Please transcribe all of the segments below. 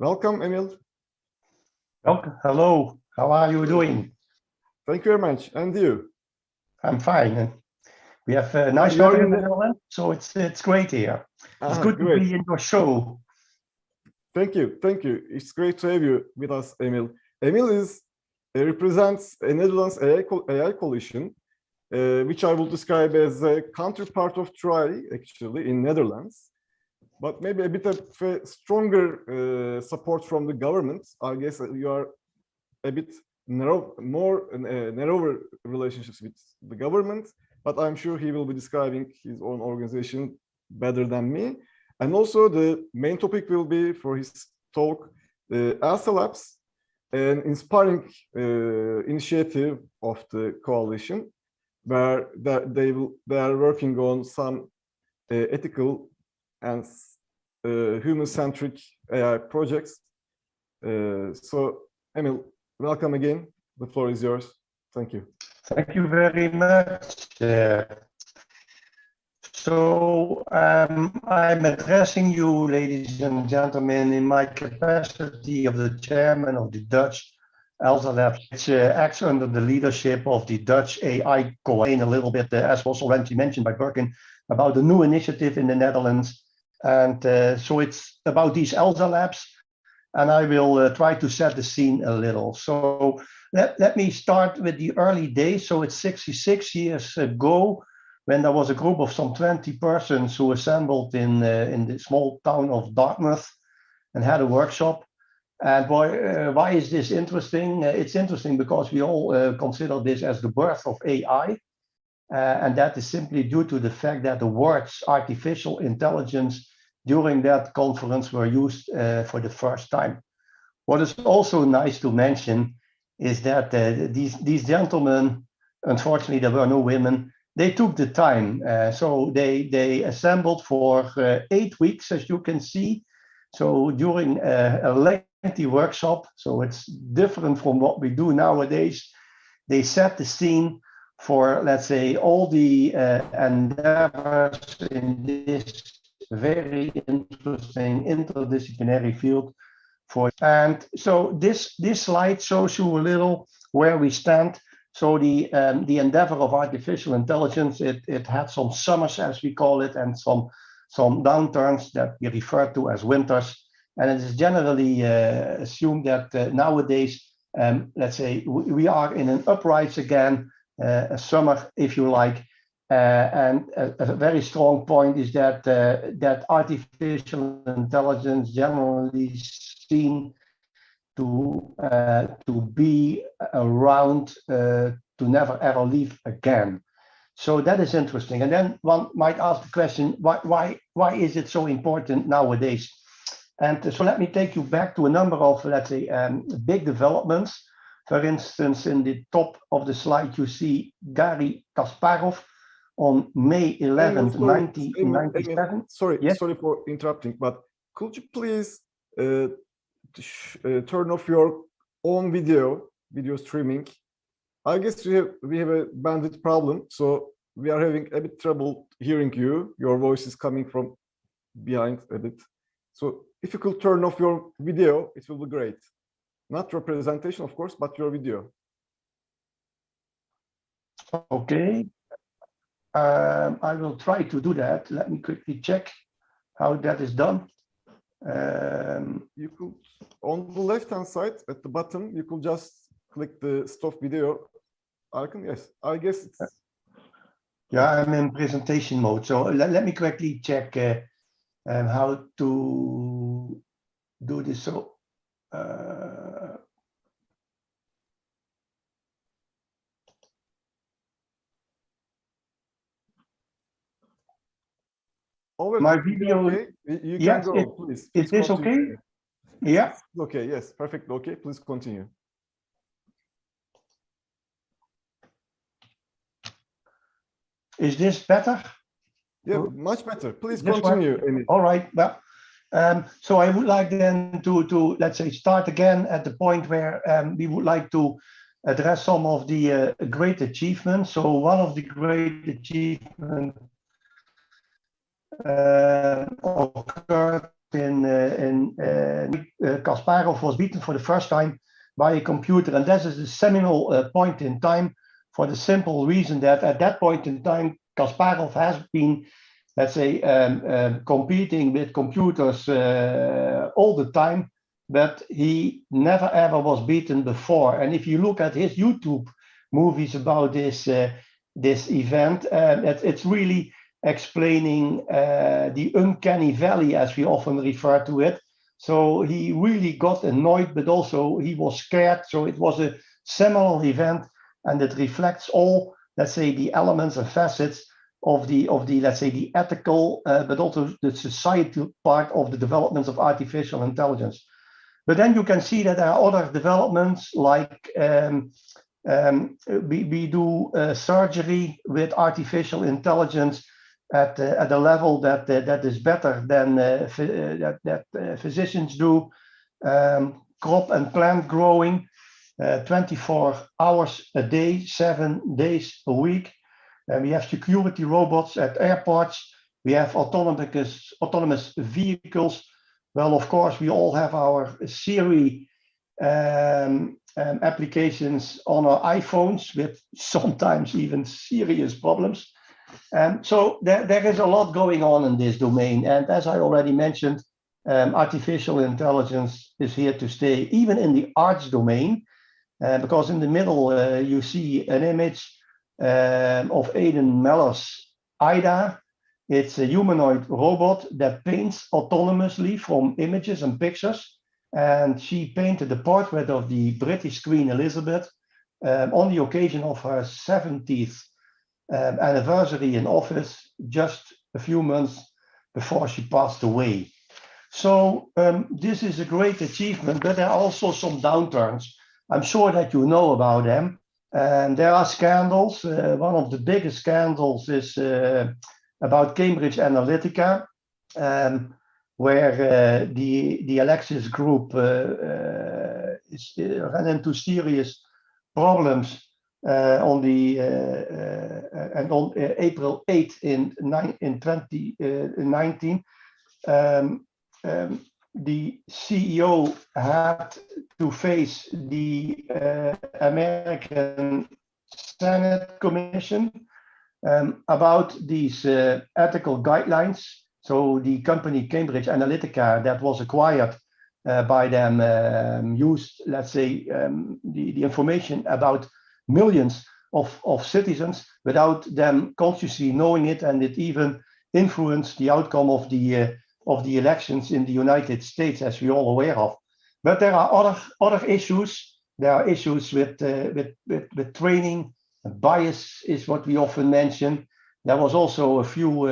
Welcome, Emil. Welcome. Hello. How are you doing? Thank you very much. And you? I'm fine. We have nice You're weather in in the the- Netherlands, so it's great here. It's good to Great. be in your show. Thank you. Thank you. It's great to have you with us, Emil. Emil represents a Netherlands AI coalition, which I will describe as a counterpart of TRI, actually, in Netherlands. But maybe a bit of a stronger support from the government. I guess you are a bit narrower relationships with the government, but I'm sure he will be describing his own organization better than me. And also the main topic will be for his talk, the ELSA Labs, an inspiring initiative of the coalition, where they are working on some ethical and human-centric AI projects. So, Emil, welcome again. The floor is yours. Thank you. Thank you very much. So I'm addressing you, ladies and gentlemen, in my capacity of the chairman of the Dutch ELSA Labs, which acts under the leadership of the Dutch AI Coalition, a little bit, as was already mentioned by Birkin, about the new initiative in the Netherlands. And so it's about these ELSA Labs, and I will try to set the scene a little. So let me start with the early days. So it's 66 years ago, when there was a group of some 20 persons who assembled in the small town of Dartmouth and had a workshop. And why is this interesting? It's interesting because we all consider this as the birth of AI. And that is simply due to the fact that the words artificial intelligence during that conference were used for the first time. What is also nice to mention is that these gentlemen, unfortunately there were no women, they took the time. So they assembled for 8 weeks, as you can see. So during a lengthy workshop, so it's different from what we do nowadays, they set the scene for, let's say, all the endeavors in this very interesting interdisciplinary field. And so this slide shows you a little where we stand. So the endeavor of artificial intelligence, it had some summers, as we call it, and some downturns that we refer to as winters. And it is generally assumed that nowadays, let's say, we are in an uprise again, a summer, if you like. And a very strong point is that that artificial intelligence generally seen to be around to never ever leave again. So that is interesting. And then one might ask the question, why is it so important nowadays? And so let me take you back to a number of, let's say, big developments. For instance, in the top of the slide, you see Garry Kasparov on May 11th, 1997. Sorry, yes? Sorry for interrupting, but could you please turn off your own video streaming? I guess we have a bandwidth problem, so we are having a bit trouble hearing you. Your voice is coming from behind a bit. So if you could turn off your video, it will be great. Not your presentation, of course, but your video. Okay. I will try to do that. Let me quickly check how that is done. You could, on the left-hand side at the bottom, you could just click the stop video icon. Yes, I guess it's... Yeah, I'm in presentation mode. So let me quickly check how to do this. So my video, okay. You yes, can go, please. Is this continue. okay? Yeah. It's okay, yes, perfect. Okay, please continue. Is this better? Yeah, much better. Please continue, Emil. All right. Well, so I would like then to let's say start again at the point where we would like to address some of the great achievements. So one of the great achievements occurred Kasparov was beaten for the first time by a computer, and this is a seminal point in time for the simple reason that at that point in time, Kasparov has been, let's say, competing with computers all the time, but he never ever was beaten before. And if you look at his YouTube movies about this event, it's really explaining the uncanny valley, as we often refer to it. So he really got annoyed, but also he was scared. So it was a seminal event, and it reflects all, let's say, the elements and facets of the let's say, the ethical, but also the societal part of the developments of artificial intelligence. But then you can see that there are other developments, like we do surgery with artificial intelligence at a level that is better than physicians do. Crop and plant growing, 24 hours a day, 7 days a week. We have security robots at airports. We have autonomous vehicles. Well, of course, we all have our Siri applications on our iPhones with sometimes even serious problems. So there is a lot going on in this domain. And as I already mentioned, artificial intelligence is here to stay, even in the arts domain, because in the middle you see an image of Aidan Meller's Ida. It's a humanoid robot that paints autonomously from images and pictures. And she painted the portrait of the British Queen Elizabeth on the occasion of her 70th anniversary in office, just a few months before she passed away. So this is a great achievement, but there are also some downturns. I'm sure that you know about them. And there are scandals. One of the biggest scandals is about Cambridge Analytica, where the Alexis Group ran into serious problems on April 8 in 2019. The CEO had to face the American Senate Commission about these ethical guidelines. So the company Cambridge Analytica that was acquired by them used, let's say, the information about millions of citizens without them consciously knowing it, and it even influenced the outcome of the elections in the United States, as we're all aware of. But there are other issues. There are issues with training. Bias is what we often mention. There was also a few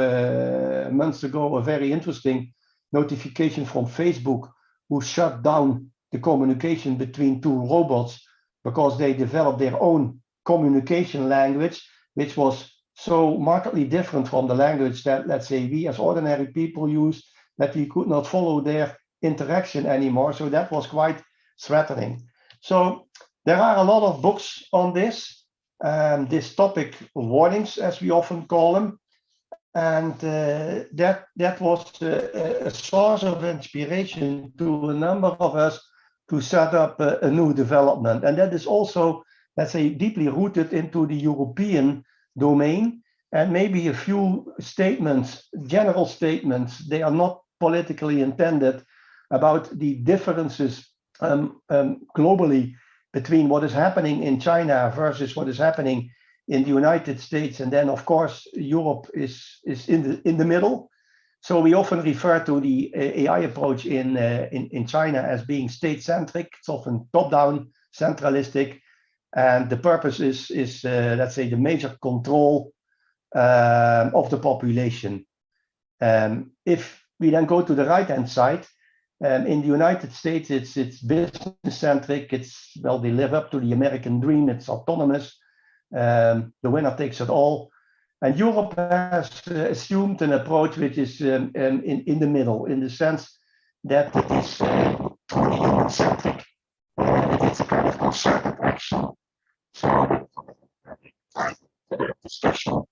months ago a very interesting notification from Facebook, who shut down the communication between two robots because they developed their own communication language, which was so markedly different from the language that, let's say, we as ordinary people use, that we could not follow their interaction anymore. So that was quite threatening. So there are a lot of books on this topic, warnings, as we often call them. And that was a source of inspiration to a number of us to set up a new development. And that is also, let's say, deeply rooted into the European domain. And maybe a few statements, general statements, they are not politically intended, about the differences globally between what is happening in China versus what is happening in the United States. And then, of course, Europe is in the middle. So we often refer to the AI approach in China as being state-centric. It's often top-down, centralistic. And the purpose is let's say, the major control of the population. If we then go to the right-hand side, in the United States, it's business-centric. It's, well, they live up to the American dream. It's autonomous. The winner takes it all. And Europe has assumed an approach which is in the middle, in the sense that it is human-centric. It's a kind of concerted action. So, discussion.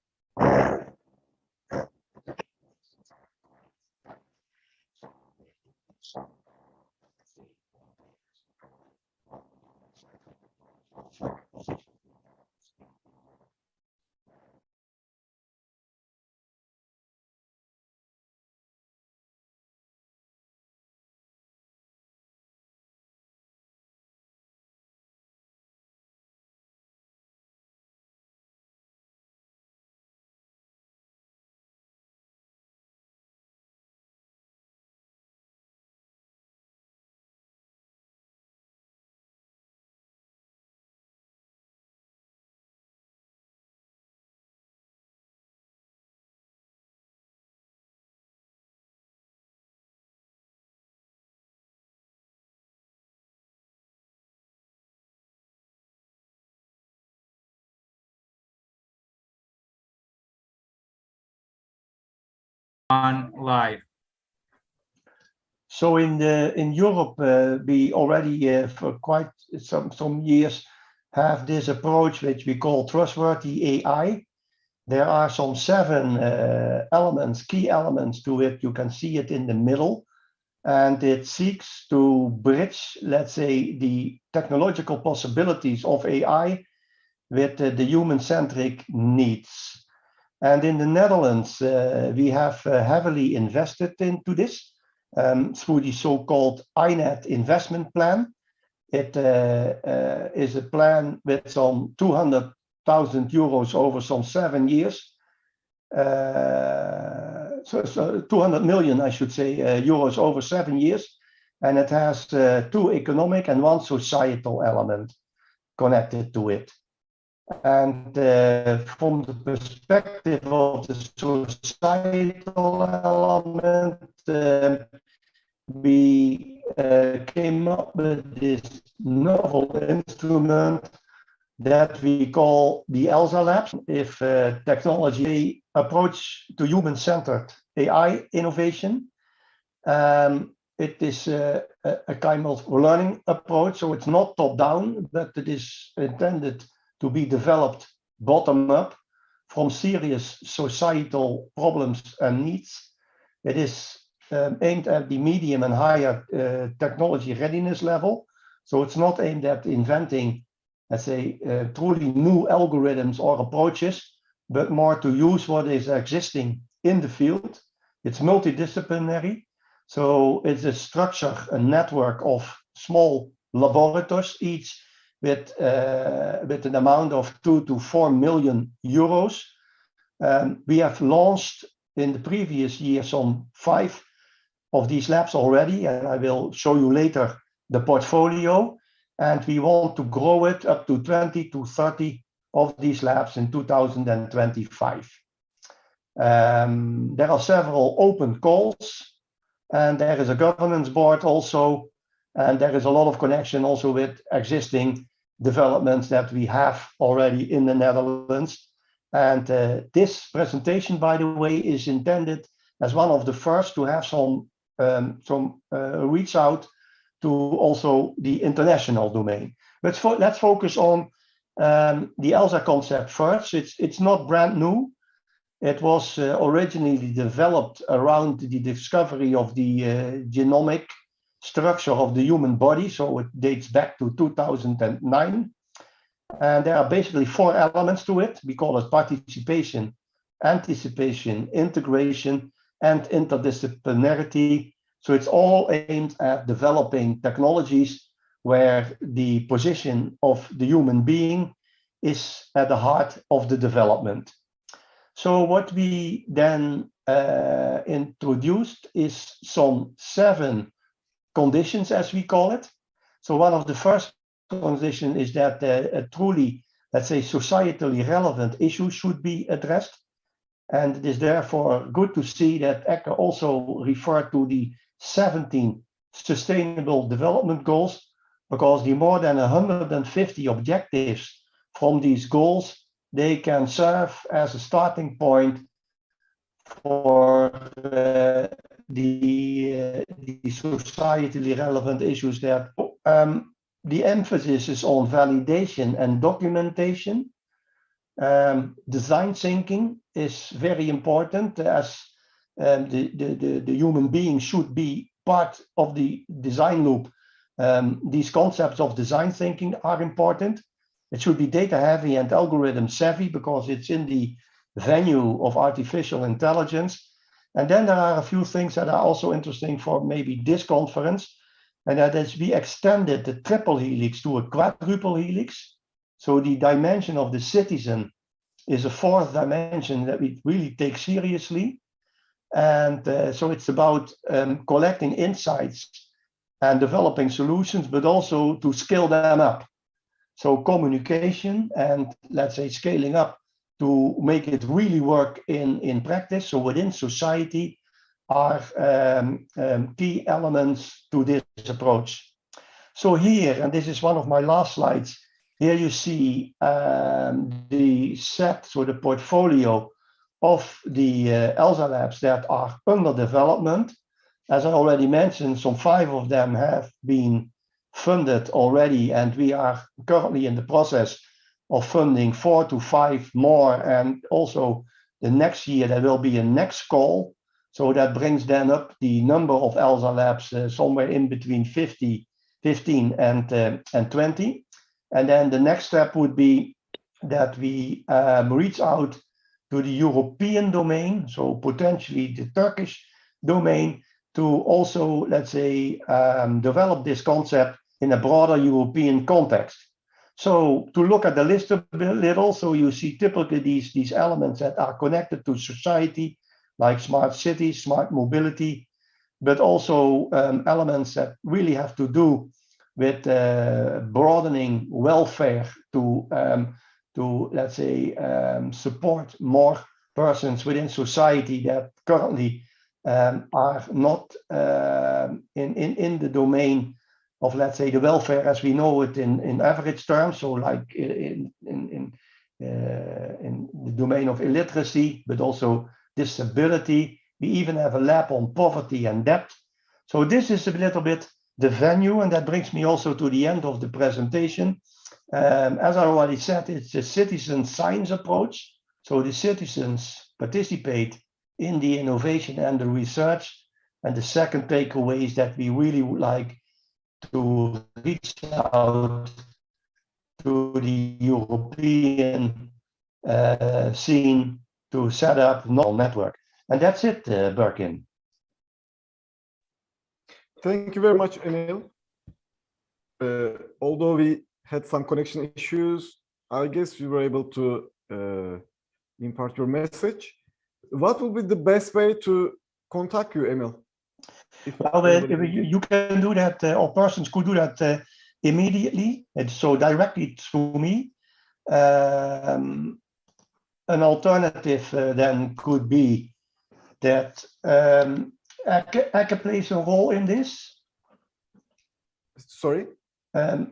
live? So in Europe, we already for quite some years have this approach which we call trustworthy AI. There are some 7 elements, key elements to it. You can see it in the middle, and it seeks to bridge, let's say, the technological possibilities of AI with the human-centric needs. And in the Netherlands, we have heavily invested into this through the so-called INET investment plan. It is a plan with some 200,000 euros over some 7 years. So 200 million, I should say, euros over 7 years. And it has 2 economic and 1 societal element connected to it. And from the perspective of the societal element, we came up with this novel instrument that we call the ELSA Labs. If technology approach to human-centered AI innovation, it is a kind of learning approach. So it's not top-down, but it is intended to be developed bottom-up from serious societal problems and needs. It is aimed at the medium and higher technology readiness level. So it's not aimed at inventing, let's say, truly new algorithms or approaches, but more to use what is existing in the field. It's multidisciplinary. So it's a structure, a network of small laboratories, each with an amount of 2 to 4 million euros. We have launched in the previous year some 5 of these labs already, and I will show you later the portfolio. And we want to grow it up to 20 to 30 of these labs in 2025. There are several open calls, and there is a governance board also, and there is a lot of connection also with existing developments that we have already in the Netherlands. And this presentation, by the way, is intended as one of the first to have some reach out to also the international domain. Let's focus on the ELSA concept first. It's not brand new. It was originally developed around the discovery of the genomic structure of the human body. So it dates back to 2009. And there are basically 4 elements to it. We call it participation, anticipation, integration, and interdisciplinarity. So it's all aimed at developing technologies where the position of the human being is at the heart of the development. So what we then introduced is some 7 conditions, as we call it. So one of the first conditions is that a truly, let's say, societally relevant issue should be addressed. And it is therefore good to see that Ecke also referred to the 17 Sustainable Development Goals, because the more than 150 objectives from these goals, they can serve as a starting point for the societally relevant issues that the emphasis is on validation and documentation. Design thinking is very important, as the human being should be part of the design loop. These concepts of design thinking are important. It should be data heavy and algorithm savvy, because it's in the venue of artificial intelligence. And then there are a few things that are also interesting for maybe this conference, and that is we extended the triple helix to a quadruple helix. So the dimension of the citizen is a 4th dimension that we really take seriously. And so it's about collecting insights and developing solutions, but also to scale them up. So communication and, let's say, scaling up to make it really work in practice. So within society are key elements to this approach. So here, and this is one of my last slides, here you see the set, so the portfolio of the ELSA labs that are under development. As I already mentioned, some 5 of them have been funded already, and we are currently in the process of funding 4 to 5 more. And also the next year, there will be a next call. So that brings then up the number of ELSA labs somewhere in between 15 and 20. And then the next step would be that we reach out to the European domain, so potentially the Turkish domain, to also, let's say, develop this concept in a broader European context. So to look at the list a little, so you see typically these elements that are connected to society, like smart cities, smart mobility, but also elements that really have to do with broadening welfare to let's say, support more persons within society that currently are not in the domain of, let's say, the welfare as we know it in average terms, so like in the domain of illiteracy, but also disability. We even have a lab on poverty and debt. So this is a little bit the venue, and that brings me also to the end of the presentation. As I already said, it's a citizen science approach. So the citizens participate in the innovation and the research. And the second takeaway is that we really would like to reach out to the European scene to set up a novel network. And that's it, Birkin. Thank you very much, Emil. Although we had some connection issues, I guess you were able to impart your message. What will be the best way to contact you, Emil? Well, you can do that, or persons could do that immediately, and so directly through me. An alternative then could be that Eke plays a role in this. Sorry? So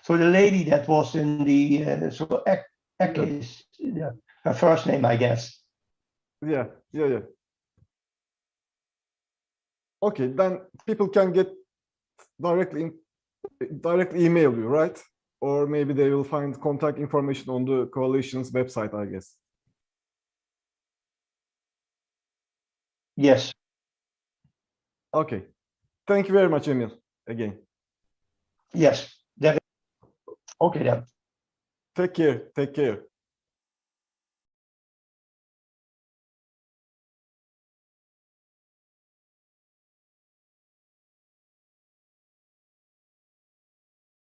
the lady that was in the so Eke is her first name, I guess. Yeah. Okay, then people can get directly email you, right? Or maybe they will find contact information on the coalition's website, I guess. Yes. Okay. Thank you very much, Emil, again. Yes. Okay then. Take care.